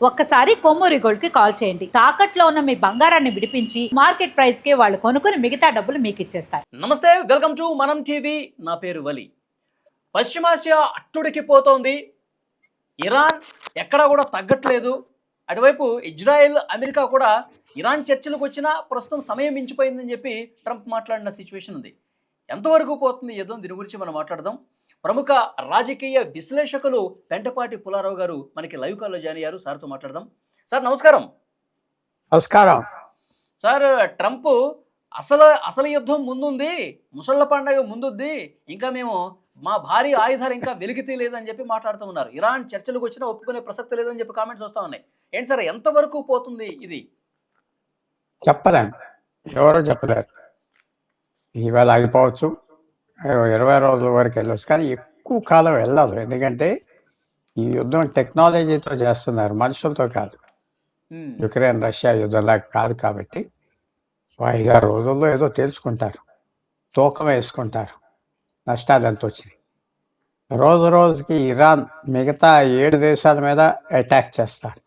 ఒక్కసారి కొమ్మూరి గోల్డ్ కి కాల్ చేయండి. తాకట్లో ఉన్న మీ బంగారాన్ని విడిపించి మార్కెట్ ప్రైస్ కి వాళ్ళు కొనుక్కుని మిగతా డబ్బులు మీకు ఇచ్చేస్తారు. నమస్తే, వెల్కమ్ టు మనం టీవీ. నా పేరు వలి. పశ్చిమాసియా అట్టుడికిపోతోంది. ఇరాన్ ఎక్కడా కూడా తగ్గట్లేదు. అటువైపు ఇజ్రాయెల్, అమెరికా కూడా ఇరాన్ చర్చలకు వచ్చినా ప్రస్తుతం సమయం మించిపోయిందని చెప్పి ట్రంప్ మాట్లాడిన సిచ్యువేషన్ ఉంది. ఎంతవరకు పోతుంది యుద్ధం, దీని గురించి మనం మాట్లాడదాం. ప్రముఖ రాజకీయ విశ్లేషకులు పెంటపాటి పుల్లారావు గారు మనకి లైవ్ కాల్లో జాయిన్ అయ్యారు. సార్తో మాట్లాడదాం. సార్ నమస్కారం. నమస్కారం సార్, ట్రంప్ అసలు యుద్ధం ముందుంది, ముసళ్ళ పండగ ముందుంది, ఇంకా మేము మా భారీ ఆయుధాలు ఇంకా వెలిగితే లేదని చెప్పి మాట్లాడుతూ ఉన్నారు. ఇరాన్ చర్చలకు వచ్చినా ఒప్పుకునే ప్రసక్తి లేదని చెప్పి కామెంట్స్ వస్తూ ఉన్నాయి. ఏంటి సార్, ఎంతవరకు పోతుంది ఇది? చెప్పలేం, ఎవరో చెప్పలేరు. ఈవేళ ఆగిపోవచ్చు, 20 రోజుల వరకు వెళ్ళొచ్చు, కానీ ఎక్కువ కాలం వెళ్ళాలి. ఎందుకంటే ఈ యుద్ధం టెక్నాలజీతో చేస్తున్నారు, మనుషులతో కాదు. యుక్రెయిన్ రష్యా యుద్ధంలా కాదు. కాబట్టి 5-6 రోజుల్లో ఏదో తెలుసుకుంటారు, తూకం వేసుకుంటారు, నష్టాలు ఎంత వచ్చినాయి. రోజు రోజుకి ఇరాన్ మిగతా 7 దేశాల మీద అటాక్ చేస్తారు.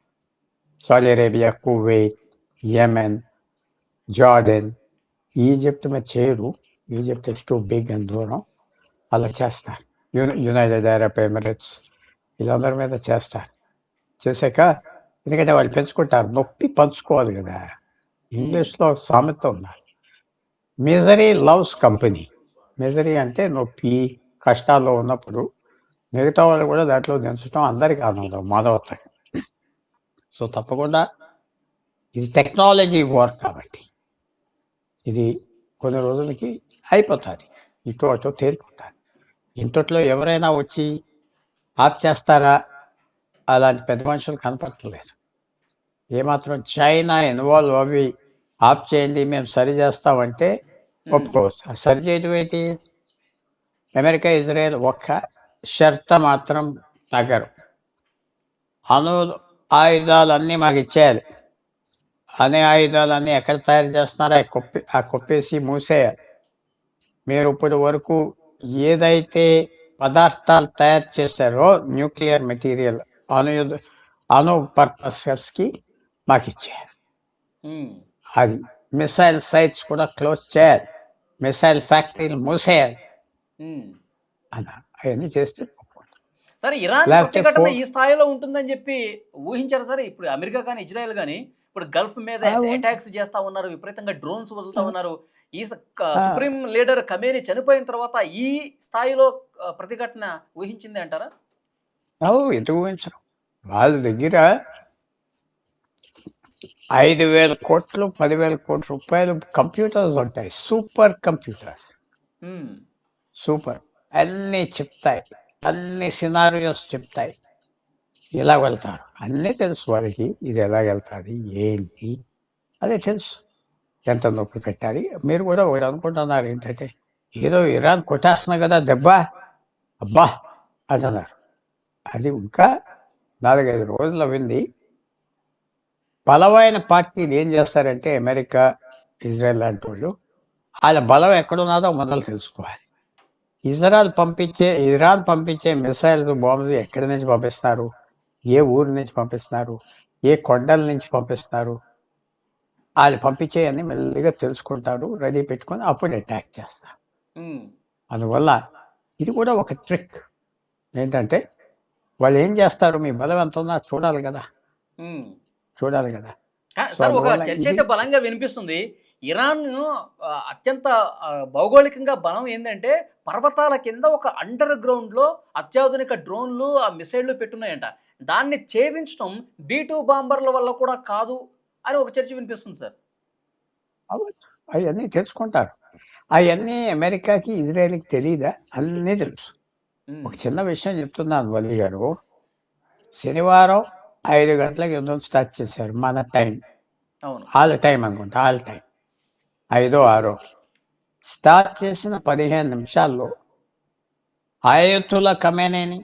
Saudi Arabia, Kuwait, Yemen, Jordan, Egypt మీద చేయరు. Egypt is too big and దూరం. అలా చేస్తారు. యునైటెడ్ అరబ్ ఎమిరేట్స్, వీళ్ళందరి మీద చేస్తారు. చేశాక ఎందుకంటే వాళ్ళు పెంచుకుంటారు, నొప్పి పంచుకోవాలి కదా. ఇంగ్లీష్లో సామెత ఉన్నారు, మిజరీ లవ్స్ కంపెనీ. మిజరీ అంటే నొప్పి, కష్టాల్లో ఉన్నప్పుడు మిగతా వాళ్ళు కూడా దాంట్లో దించడం అందరికీ ఆనందం, మానవత్వం. సో తప్పకుండా ఇది టెక్నాలజీ వార్ కాబట్టి ఇది కొన్ని రోజులకి అయిపోతుంది. ఇటు అటు తేలిపోతుంది. ఇంట్లో ఎవరైనా వచ్చి ఆఫ్ చేస్తారా, అలాంటి పెద్ద మనుషులు కనపడలేదు. ఏమాత్రం చైనా ఇన్వాల్వ్ అవి ఆఫ్ చేయండి మేము సరి చేస్తామంటే ఒప్పుకోవచ్చు. సరి చేయడం ఏంటి? అమెరికా, ఇజ్రాయెల్ ఒక్క షరత మాత్రం తగ్గరు. అణు ఆయుధాలన్నీ మాకు ఇచ్చేయాలి. అనే ఆయుధాలన్నీ ఎక్కడ తయారు చేస్తున్నారో ఆ కుప్పేసి మూసేయాలి. మీరు ఇప్పటి వరకు ఏదైతే పదార్థాలు తయారు చేశారో న్యూక్లియర్ మెటీరియల్, అణు పర్పసెస్ కి మాకు ఇచ్చేయాలి. అది మిసైల్ సైట్స్ కూడా క్లోజ్ చేయాలి, మిసైల్ ఫ్యాక్టరీలు మూసేయాలి అన్నారు. అవన్నీ చేస్తే సరే, ఇరాన్ ప్రతిఘటన ఈ స్థాయిలో ఉంటుందని చెప్పి ఊహించారు సార్. ఇప్పుడు అమెరికా కానీ ఇజ్రాయెల్ కానీ ఇప్పుడు గల్ఫ్ మీద అటాక్స్ చేస్తా ఉన్నారు, విపరీతంగా డ్రోన్స్ వదులుతా ఉన్నారు. ఈ సుప్రీం లీడర్ ఖమేనీ చనిపోయిన తర్వాత ఈ స్థాయిలో ప్రతిఘటన ఊహించింది అంటారా? ఎందుకు ఊహించరు? వాళ్ళ దగ్గర 5,000 కోట్లు 10,000 కోట్ల రూపాయలు కంప్యూటర్స్ ఉంటాయి, సూపర్ కంప్యూటర్. సూపర్ అన్నీ చెప్తాయి, అన్ని సినారియోస్ చెప్తాయి. ఇలా వెళ్తారు, అన్నీ తెలుసు వాళ్ళకి. ఇది ఎలా వెళ్తుంది ఏంటి అదే తెలుసు. ఎంత నొప్పి పెట్టాలి. మీరు కూడా ఒకటి అనుకుంటున్నారు ఏంటంటే ఏదో ఇరాన్ కొట్టేస్తున్నా కదా దెబ్బ, అబ్బా అంటున్నారు. అది ఇంకా 4-5 రోజులు అయింది. బలమైన పార్టీలు ఏం చేస్తారంటే అమెరికా, ఇజ్రాయెల్ లాంటి వాళ్ళు, వాళ్ళ బలం ఎక్కడున్నదో మొదలు తెలుసుకోవాలి. ఇరాన్ పంపించే మిసైల్ బాంబులు ఎక్కడి నుంచి పంపిస్తున్నారు, ఏ ఊరి నుంచి పంపిస్తున్నారు, ఏ కొండల నుంచి పంపిస్తున్నారు, వాళ్ళు పంపించేయని మెల్లిగా తెలుసుకుంటారు, రెడీ పెట్టుకొని అప్పుడు అటాక్ చేస్తారు. అందువల్ల ఇది కూడా ఒక ట్రిక్. ఏంటంటే వాళ్ళు ఏం చేస్తారు, మీ బలం ఎంత ఉన్నా చూడాలి కదా. సార్, ఒక చర్చ అయితే బలంగా వినిపిస్తుంది. ఇరాన్ అత్యంత భౌగోళికంగా బలం ఏంటంటే పర్వతాల కింద ఒక అండర్ గ్రౌండ్ లో అత్యాధునిక డ్రోన్లు, ఆ మిసైళ్లు పెట్టున్నాయంట. దాన్ని ఛేదించడం B-2 బాంబర్ల వల్ల కూడా కాదు అని ఒక చర్చ వినిపిస్తుంది సార్. అవన్నీ తెలుసుకుంటారు. అవన్నీ అమెరికాకి, ఇజ్రాయెల్కి తెలియదా? అన్నీ తెలుసు. ఒక చిన్న విషయం చెప్తున్నాను వలి గారు. శనివారం 5 గంటలకు యుద్ధం స్టార్ట్ చేశారు మన టైం. ఆల్ టైం అనుకుంటా, ఆల్ టైం 5-6 స్టార్ట్ చేసిన 15 నిమిషాల్లో ఆయతుల్లా ఖమేనీని,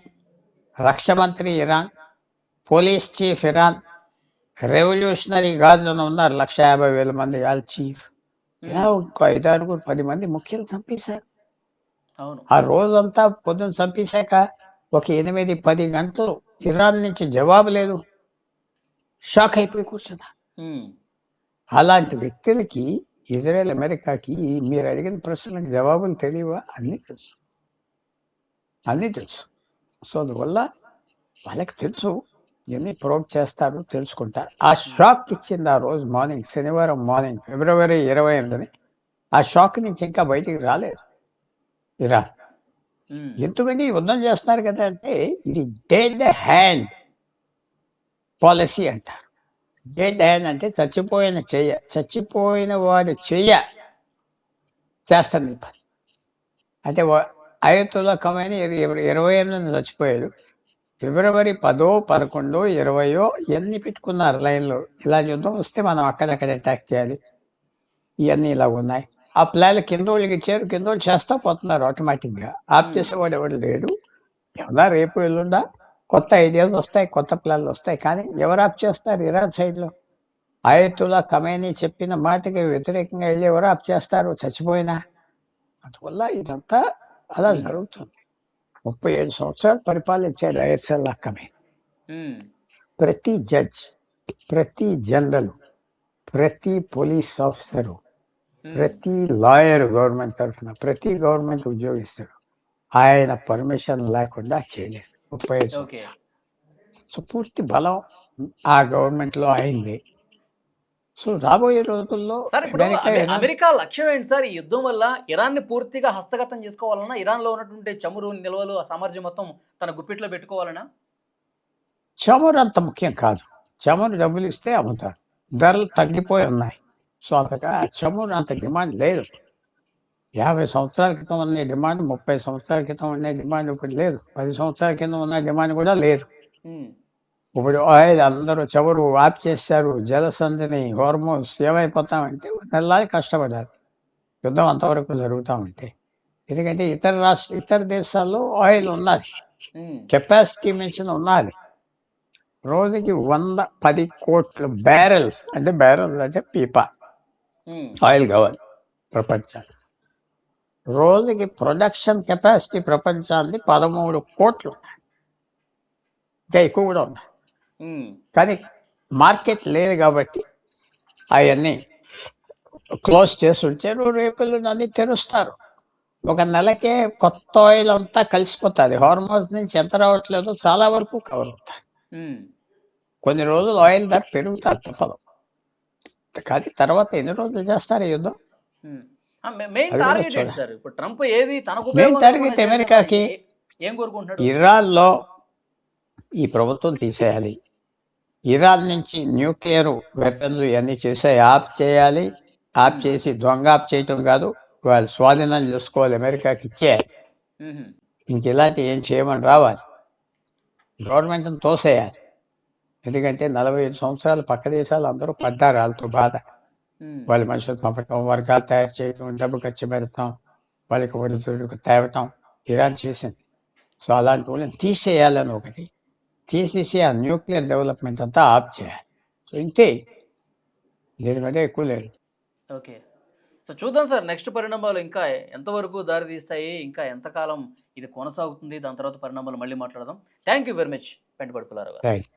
రక్షణ మంత్రి Iran, police chief Iran, revolutionary గార్డులను ఉన్నారు 150,000 మంది, వాళ్ళ చీఫ్, ఇలా ఇంకో 5-10 మంది ముఖ్యులు చంపేశారు. ఆ రోజంతా పొద్దున్న చంపేశాక ఒక 8-10 గంటలు ఇరాన్ నుంచి జవాబు లేదు. షాక్ అయిపోయి కూర్చున్నా. ఉమ్, అలాంటి వ్యక్తులకి ఇజ్రాయెల్ అమెరికాకి మీరు అడిగిన ప్రశ్నలకు జవాబులు తెలియవా? అన్నీ తెలుసు, అన్నీ తెలుసు. సో అందువల్ల వాళ్ళకి తెలుసు, ఎన్ని ప్రోబ్ చేస్తారు, తెలుసుకుంటారు. ఆ షాక్ ఇచ్చింది ఆ రోజు మార్నింగ్, శనివారం మార్నింగ్, ఫిబ్రవరి 28ని. ఆ షాక్ నుంచి ఇంకా బయటికి రాలేదు ఇరాన్. ఉమ్, ఎంతమంది యుద్ధం చేస్తున్నారు కదా అంటే, ఇది డెడ్ హ్యాండ్ పాలసీ అంటారు. డెడ్ హ్యాండ్ అంటే చచ్చిపోయిన వారి చెయ్య చేస్తుంది ఈ పని. అంటే అయతుల్లా ఖమైనీ 28న చచ్చిపోయారు. ఫిబ్రవరి 10, 11, 20 ఇవన్నీ పెట్టుకున్నారు లైన్లో. ఇలా యుద్ధం వస్తే మనం అక్కడక్కడ అటాక్ చేయాలి, ఇవన్నీ ఇలా ఉన్నాయి. ఆ ప్లాన్లు కింద వాళ్ళకి ఇచ్చారు, కింద వాళ్ళు చేస్తా పోతున్నారు ఆటోమేటిక్గా. ఆప్ చేసేవాడు ఎవడు లేడు. ఏమన్నా రేపు ఎల్లుండా కొత్త ఐడియాలు వస్తాయి, కొత్త ప్లాన్లు వస్తాయి. కానీ ఎవరు ఆప్ చేస్తారు? ఇరాన్ సైడ్లో అయతుల్లా ఖమైనీ చెప్పిన మాటకి వ్యతిరేకంగా వెళ్ళి ఎవరు ఆప్ చేస్తారు చచ్చిపోయినా? అందువల్ల ఇదంతా అలా జరుగుతుంది. 37 సంవత్సరాలు పరిపాలించాడు అయతుల్లా ఖమైనీ. ఉమ్, ప్రతి జడ్జ్, ప్రతి జనరల్, ప్రతి పోలీస్ ఆఫీసరు, ప్రతి లాయర్ గవర్నమెంట్ తరఫున, ప్రతి గవర్నమెంట్ ఉద్యోగిస్తాడు ఆయన పర్మిషన్ లేకుండా చేయలేదు 35 ఓకే. సంవత్సరాలు. సో పూర్తి బలం ఆ గవర్నమెంట్ లో అయింది. సో రాబోయే రోజుల్లో సార్ ఇప్పుడు అమెరికా ఇరాన్ అమెరికా లక్ష్యం ఏంటి సార్? ఈ యుద్ధం వల్ల ఇరాన్ని పూర్తిగా హస్తగతం చేసుకోవాలన్నా, ఇరాన్లో ఉన్నటువంటి చమురు నిల్వలు ఆ సామర్థ్యం మొత్తం తన గుప్పిట్లో పెట్టుకోవాలనా? చమురు అంత ముఖ్యం కాదు. చమురు డబ్బులు ఇస్తే అమ్ముతారు, ధరలు తగ్గిపోయి ఉన్నాయి. సో అంతగా చమురు అంత డిమాండ్ లేదు. 50 సంవత్సరాల క్రితం ఉన్న డిమాండ్, 30 సంవత్సరాల క్రితం ఉన్న డిమాండ్ ఇప్పుడు లేదు. 10 సంవత్సరాల కింద ఉన్న డిమాండ్ కూడా లేదు. ఉమ్, ఇప్పుడు ఆయిల్ అందరూ చమురు ఆప్ చేశారు, జలసంధిని, హార్మోన్స్ ఏమైపోతామంటే నెలలాగా కష్టపడారు యుద్ధం అంతవరకు జరుగుతూ ఉంటే. ఎందుకంటే ఇతర దేశాల్లో ఆయిల్ ఉన్నది, ఉమ్, కెపాసిటీ మించిన ఉన్నది. రోజుకి 110 కోట్ల బ్యారెల్స్ అంటే పీపా ఉమ్, ఆయిల్ కావాలి ప్రపంచానికి. రోజుకి ప్రొడక్షన్ కెపాసిటీ ప్రపంచాన్ని 13 కోట్లు ఉన్నాయి, ఇంకా ఎక్కువ కూడా ఉన్నాయి. ఉమ్, కానీ మార్కెట్ లేదు కాబట్టి అవన్నీ క్లోజ్ చేసి ఉంచారు. రేపులు అన్ని తెరుస్తారు. ఒక నెలకే కొత్త ఆయిల్ అంతా కలిసిపోతుంది. హార్మోన్స్ నుంచి ఎంత రావట్లేదో చాలా వరకు కవర్ అవుతాయి. ఉమ్. కొన్ని రోజులు ఆయిల్ ధర పెరుగుతారు తప్పదు. కానీ తర్వాత ఎన్ని రోజులు చేస్తారు ఈ యుద్ధం? మెయిన్ అది కూడా టార్గెట్ ఏంటి చూడాలి. సార్? ఇప్పుడు ట్రంప్ ఏది తనకు మెయిన్ ఉపయోగం టార్గెట్ లేకుండా అమెరికాకి ఏం కోరుకుంటున్నాడు? ఇరాన్లో ఈ ప్రభుత్వం తీసేయాలి. ఇరాన్ నుంచి న్యూక్లియర్ వెపన్స్ ఇవన్నీ ఆఫ్ చేయాలి. ఆఫ్ చేసి దొంగ ఆఫ్ చేయటం కాదు, వాళ్ళు స్వాధీనం చేసుకోవాలి, అమెరికాకి ఇచ్చేయాలి. ఉహు, ఇంక ఇలాంటి ఏం చేయమని రావాలి, గవర్నమెంట్ని తోసేయాలి. ఎందుకంటే 45 సంవత్సరాలు పక్క దేశాలు అందరూ పడ్డారు వాళ్ళతో బాధ. ఉమ్, వాళ్ళ మనుషులు పంపటం, వర్గాలు తయారు చేయటం, డబ్బు ఖర్చు పెడతాం, వాళ్ళకి ఒడిదుడుకు తేవటం ఇరాన్ చేసింది. సో అలాంటి వాళ్ళని తీసేయాలని ఒకటి, తీసేసి ఆ న్యూక్లియర్ డెవలప్మెంట్ అంతా ఆఫ్ చేయాలి. సో ఇంతే, దీని మీద ఎక్కువ లేదు. ఓకే. సో చూద్దాం సార్, నెక్స్ట్ పరిణామాలు ఇంకా ఎంతవరకు దారి తీస్తాయి, ఇంకా ఎంతకాలం ఇది కొనసాగుతుంది, దాని తర్వాత పరిణామాలు మళ్ళీ మాట్లాడదాం. Thank you very much Pentapadi Pullarao గారు. రైట్.